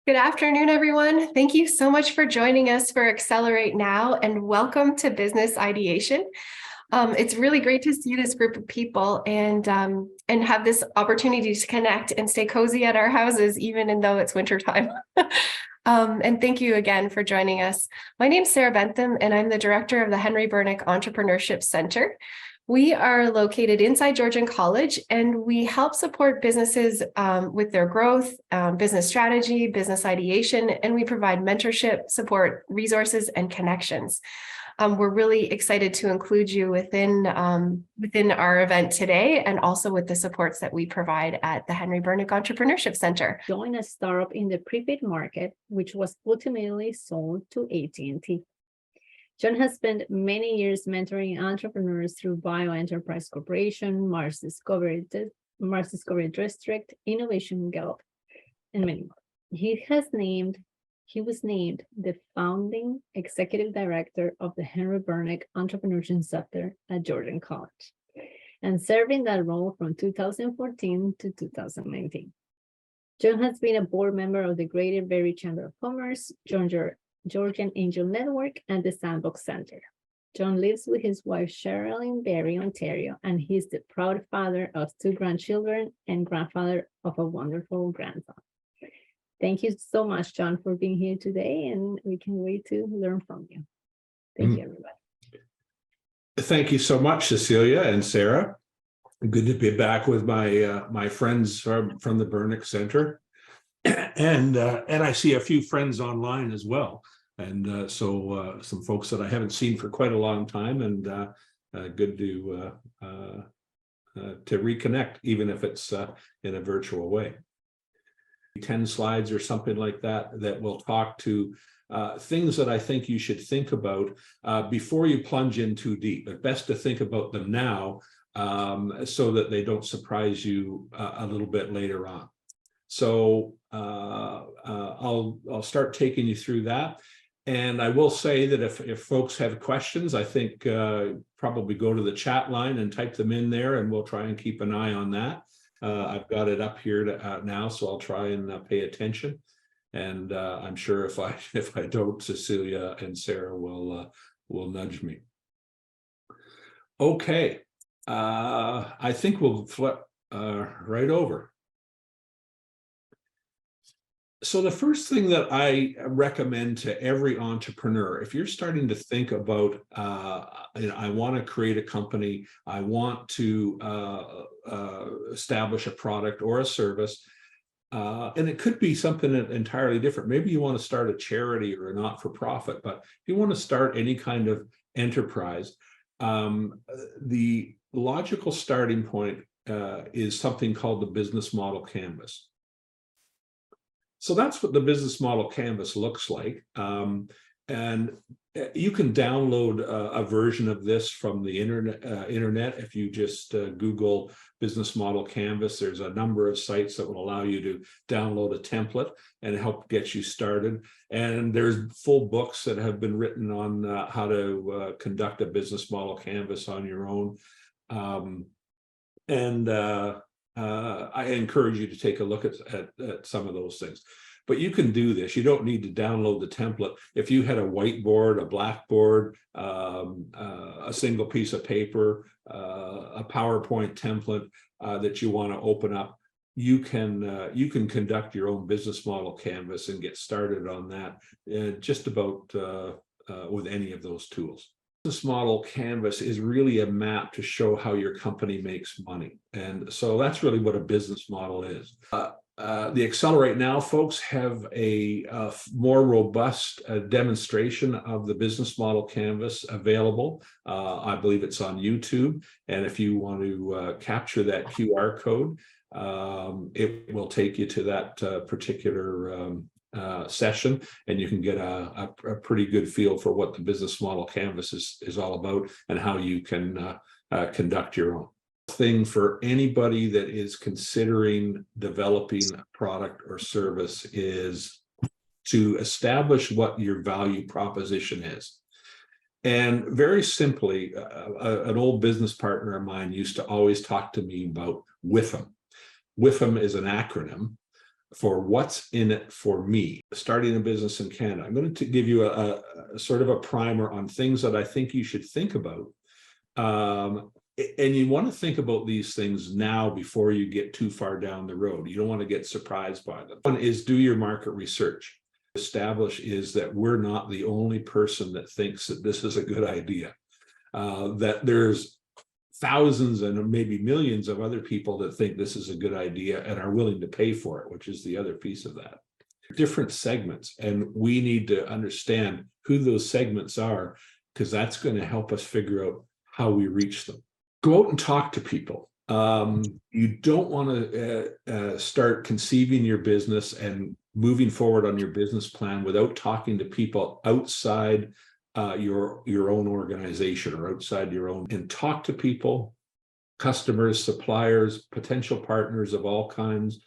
Good afternoon, everyone. Thank you so much for joining us for Accelerate Now, and welcome to Business Ideation. It's really great to see this group of people and have this opportunity to connect and stay cozy at our houses, even though it's wintertime. And thank you again for joining us. My name is Sarah Bentham, and I'm the director of the Henry Bernick Entrepreneurship Center. We are located inside Georgian College, and we help support businesses with their growth, business strategy, business ideation, and we provide mentorship, support, resources, and connections. We're really excited to include you within our event today, and also with the supports that we provide at the Henry Bernick Entrepreneurship Center. Join a startup in the prepaid market, which was ultimately sold to AT&T. John has spent many years mentoring entrepreneurs through BioEnterprise Corporation, Mars Discovery District, Innovation Gallup, and many more. He was named the founding executive director of the Henry Bernick Entrepreneurship Center at Georgian College, and served in that role from 2014 to 2019. John has been a board member of the Greater Barrie Chamber of Commerce, Georgian Angel Network, and the Sandbox Center. John lives with his wife Cheryl in Barrie, Ontario, and he's the proud father of 2 grandchildren and grandfather of a wonderful grandson. Thank you so much, John, for being here today, and we can wait to learn from you. Thank you, everybody. Thank you so much, Cecilia and Sarah. Good to be back with my friends from the Bernick Center. And I see a few friends online as well, and so some folks that I haven't seen for quite a long time, and good to reconnect, even if it's in a virtual way. 10 slides or something like that will talk to things that I think you should think about before you plunge in too deep. But best to think about them now so that they don't surprise you a little bit later on. So I'll start taking you through that. And I will say that if folks have questions, I think probably go to the chat line and type them in there, and we'll try and keep an eye on that. I've got it up here now, so I'll try and pay attention. And I'm sure if I don't, Cecilia and Sarah will nudge me. Okay, I think we'll flip right over. So the first thing that I recommend to every entrepreneur, if you're starting to think about, I want to create a company, I want to establish a product or a service, and it could be something entirely different. Maybe you want to start a charity or a not-for-profit, but if you want to start any kind of enterprise, the logical starting point is something called the business model canvas. So that's what the business model canvas looks like. And you can download a version of this from the internet. If you just Google business model canvas, there's a number of sites that will allow you to download a template and help get you started. And there's full books that have been written on how to conduct a business model canvas on your own. I encourage you to take a look at some of those things. But you can do this. You don't need to download the template. If you had a whiteboard, a blackboard, a single piece of paper, a PowerPoint template that you want to open up, you can conduct your own business model canvas and get started on that just about with any of those tools. Business model canvas is really a map to show how your company makes money. And so that's really what a business model is. The Accelerate Now folks have a more robust demonstration of the business model canvas available. I believe it's on YouTube. And if you want to capture that QR code, it will take you to that particular session, and you can get a pretty good feel for what the business model canvas is all about and how you can conduct your own thing. For anybody that is considering developing a product or service is to establish what your value proposition is. And very simply, an old business partner of mine used to always talk to me about WIFM. WIFM is an acronym. for what's in it for me. Starting a business in Canada, I'm going to give you a sort of a primer on things that I think you should think about. And you want to think about these things now before you get too far down the road. You don't want to get surprised by them. One is do your market research. Establish is that we're not the only person that thinks that this is a good idea. That there's thousands and maybe millions of other people that think this is a good idea and are willing to pay for it, which is the other piece of that. Different segments, and we need to understand who those segments are, because that's going to help us figure out how we reach them. Go out and talk to people. You don't want to start conceiving your business and moving forward on your business plan without talking to people outside your own organization or outside your own, and talk to people, customers, suppliers, potential partners of all kinds,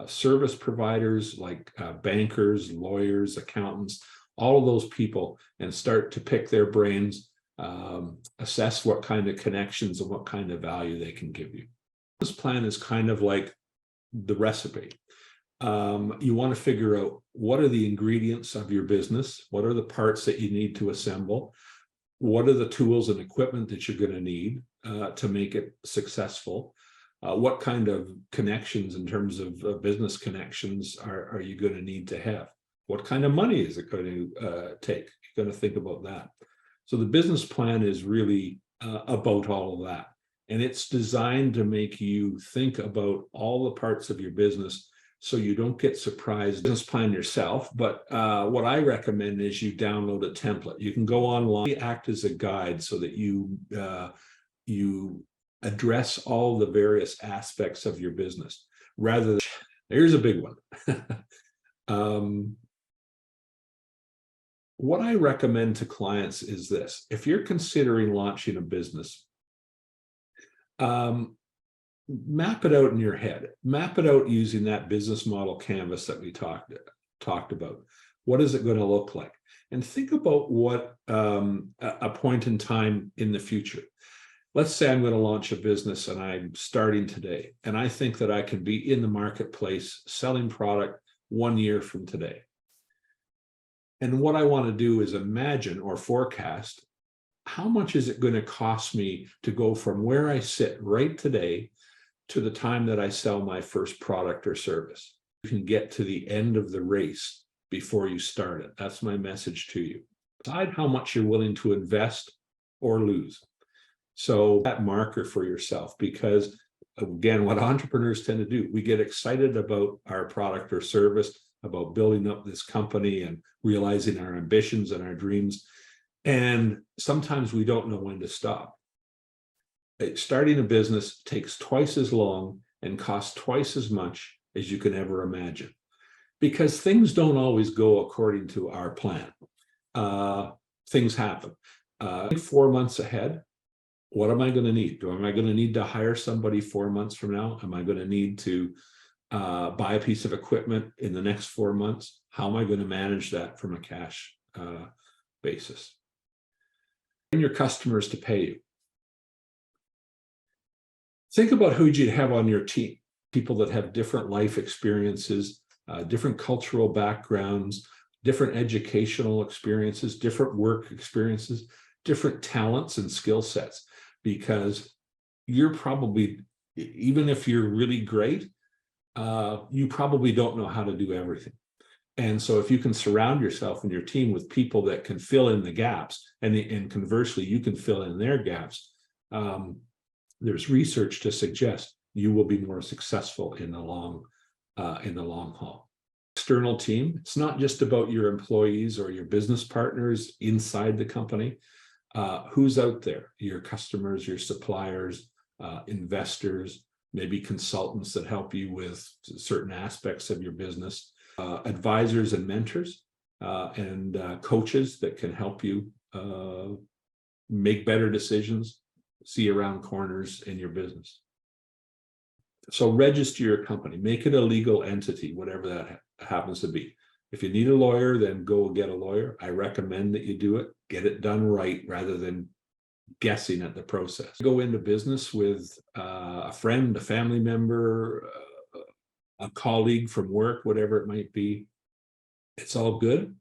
service providers like bankers, lawyers, accountants, all of those people, and start to pick their brains, assess what kind of connections and what kind of value they can give you. This plan is kind of like the recipe. You want to figure out what are the ingredients of your business, what are the parts that you need to assemble, what are the tools and equipment that you're going to need to make it successful, what kind of connections in terms of business connections are you going to need to have, what kind of money is it going to take. You're going to think about that. So the business plan is really about all of that, and it's designed to make you think about all the parts of your business so you don't get surprised. Business plan yourself, but what I recommend is you download a template. You can go online, act as a guide so that you address all the various aspects of your business. Rather than, here's a big one. What I recommend to clients is this: if you're considering launching a business, map it out in your head. Map it out using that business model canvas that we talked about. What is it going to look like? And think about what a point in time in the future. Let's say I'm going to launch a business and I'm starting today, and I think that I can be in the marketplace selling product 1 year from today. And what I want to do is imagine or forecast, how much is it going to cost me to go from where I sit right today to the time that I sell my first product or service? You can get to the end of the race before you start it. That's my message to you. Decide how much you're willing to invest or lose. So that marker for yourself, because again, what entrepreneurs tend to do, we get excited about our product or service, about building up this company and realizing our ambitions and our dreams. And sometimes we don't know when to stop. Starting a business takes twice as long and costs twice as much as you can ever imagine, because things don't always go according to our plan. Things happen. 4 months ahead, what am I going to need? Am I going to need to hire somebody 4 months from now? Am I going to need to buy a piece of equipment in the next 4 months? How am I going to manage that from a cash basis? And your customers to pay you. Think about who you'd have on your team. People that have different life experiences, different cultural backgrounds, different educational experiences, different work experiences, different talents and skill sets. Because you're probably, even if you're really great, you probably don't know how to do everything. And so if you can surround yourself and your team with people that can fill in the gaps, and conversely, you can fill in their gaps, there's research to suggest you will be more successful in the long haul. External team, it's not just about your employees or your business partners inside the company. Who's out there? Your customers, your suppliers, investors, maybe consultants that help you with certain aspects of your business, advisors and mentors, and coaches that can help you make better decisions, see around corners in your business. So register your company, make it a legal entity, whatever that happens to be. If you need a lawyer, then go get a lawyer. I recommend that you do it, get it done right rather than guessing at the process. Go into business with a friend, a family member, a colleague from work, whatever it might be. It's all good.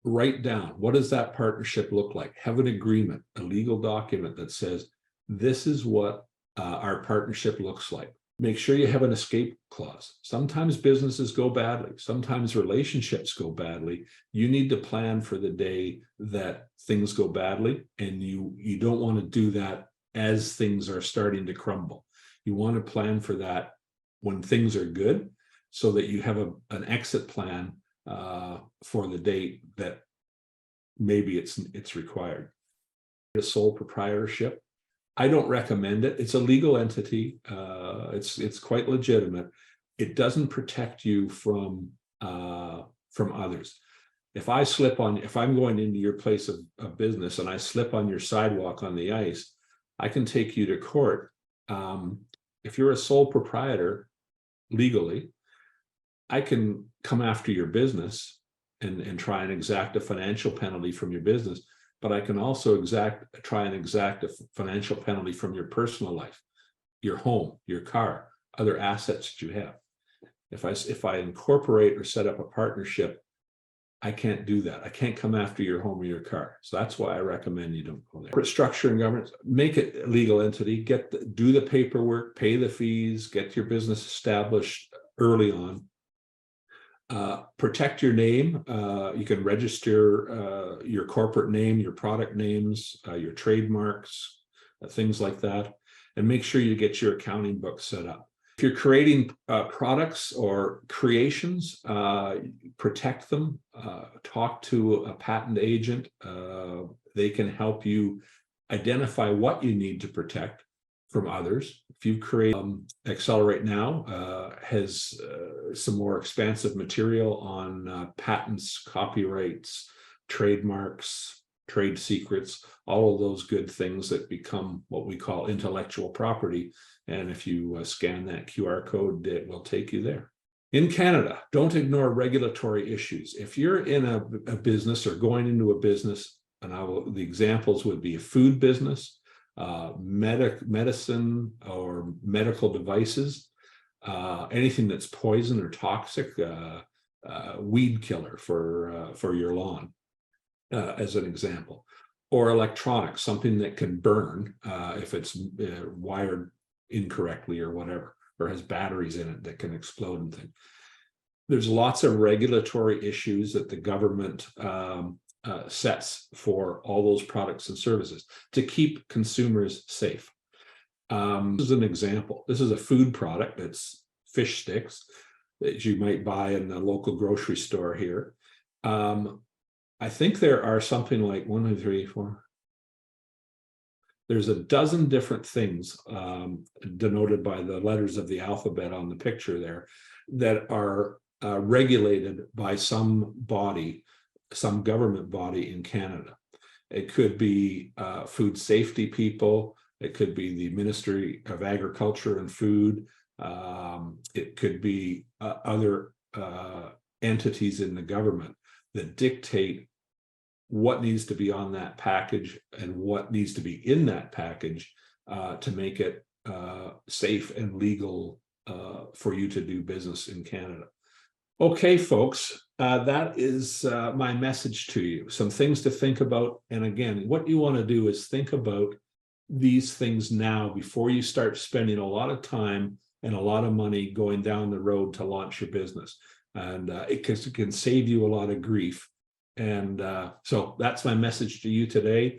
Write down, what does that partnership look like? Have an agreement, a legal document that says, this is what our partnership looks like. Make sure you have an escape clause. Sometimes businesses go badly. Sometimes relationships go badly. You need to plan for the day that things go badly, and you don't want to do that as things are starting to crumble. You want to plan for that when things are good, so that you have an exit plan for the date that maybe it's required. A sole proprietorship, I don't recommend it. It's a legal entity. It's quite legitimate. It doesn't protect you from others. If I'm going into your place of business and I slip on your sidewalk on the ice, I can take you to court. If you're a sole proprietor legally, I can come after your business and try and exact a financial penalty from your business, but I can also try and exact a financial penalty from your personal life, your home, your car, other assets that you have. If I incorporate or set up a partnership, I can't do that. I can't come after your home or your car. So that's why I recommend you don't go there. Corporate structure and governance, make it a legal entity, do the paperwork, pay the fees, get your business established early on. Protect your name. You can register your corporate name, your product names, your trademarks, things like that, and make sure you get your accounting book set up. If you're creating products or creations, protect them. Talk to a patent agent. They can help you identify what you need to protect from others. If you create XcelerateNOW has some more expansive material on patents, copyrights, trademarks, trade secrets, all of those good things that become what we call intellectual property. And if you scan that QR code, it will take you there. In Canada, don't ignore regulatory issues. If you're in a business or going into a business, and the examples would be a food business, medicine or medical devices, anything that's poison or toxic, weed killer for your lawn, as an example, or electronics, something that can burn if it's wired incorrectly or whatever, or has batteries in it that can explode and things. There's lots of regulatory issues that the government sets for all those products and services to keep consumers safe. This is an example. This is a food product. It's fish sticks that you might buy in the local grocery store here. I think there are something like 1, 2, 3, 4. There's a dozen different things denoted by the letters of the alphabet on the picture there that are regulated by some body, some government body in Canada. It could be food safety people. It could be the Ministry of Agriculture and Food. It could be other entities in the government that dictate what needs to be on that package and what needs to be in that package to make it safe and legal for you to do business in Canada. Okay, folks, that is my message to you. Some things to think about. And again, what you want to do is think about these things now before you start spending a lot of time and a lot of money going down the road to launch your business. And it can save you a lot of grief. And so that's my message to you today.